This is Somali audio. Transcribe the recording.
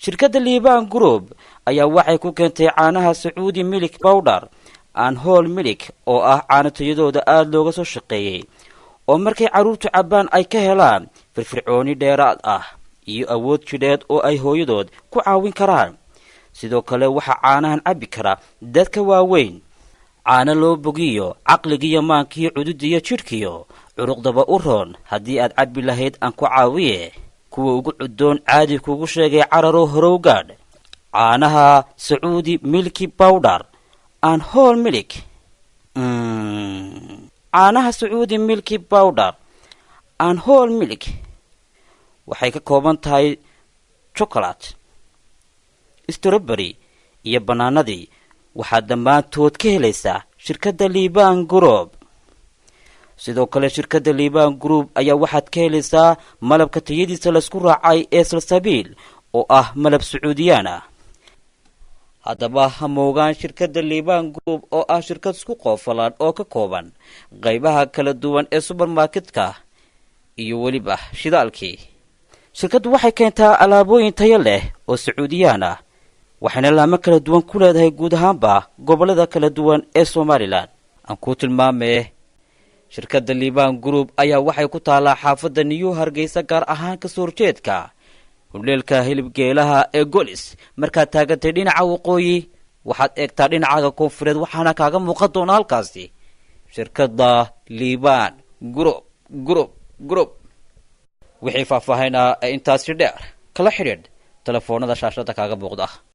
shirkadda liibaan group ayaa waxay ku keentay caanaha sacuudi milk powder and whole milk oo ah caano tayadooda aada looga soo shaqeeyey oo markay carruurtu cabbaan ay ka helaan firfircooni dheeraad ah iyo awood jidheed oo ay hooyadood ku caawin karaan sidoo kale waxaa caanahan cabbi kara dadka waaweyn caano loo bogiyo caqligiiyo maankiyo cududiyo jidhkiyo curuqdaba u roon haddii aad cabbi lahayd aan ku caawiye kuwa ugu cuddoon caadi kugu sheegay cararo horow gaadh caanaha sacuudi milki powder and whole milk caanaha sacuudi milki powder and whole milk waxay ka kooban tahay chocolate strawberry iyo banaanadii waxaad dhammaantood ka helaysaa shirkadda liibaan group sidoo kale shirkadda liibaan group ayaa waxaad ka helaysaa malabka tayadiisa laysku raacay ee salsabiil oo ah malab sacuudiyaan ah haddaba ha moogaan shirkadda liibaan group oo ah shirkad isku qoofalaan oo ka kooban qaybaha kala duwan ee subermarketka iyo weliba shidaalkii shirkaddu waxay keentaa alaabooyin tayo leh oo sacuudiyaan ah waxayna laamo kala duwan ku leedahay guud ahaanba gobollada kala duwan ee somalilan aan ku tilmaamee shirkadda liibaan group ayaa waxay ku taallaa xaafadda new hargeysa gaar ahaan ka soo horjeedka hudheelka hilibgeelaha ee golis markaad taagantay dhinaca waqooyi waxaad eegtaa dhinacaaga koonfureed waxaana kaaga muuqan doona halkaasi shirkadda liibaan group wixii faahfaahinaa ee intaasi dheer kala xidhiidh telefoonada shaashada kaaga muuqda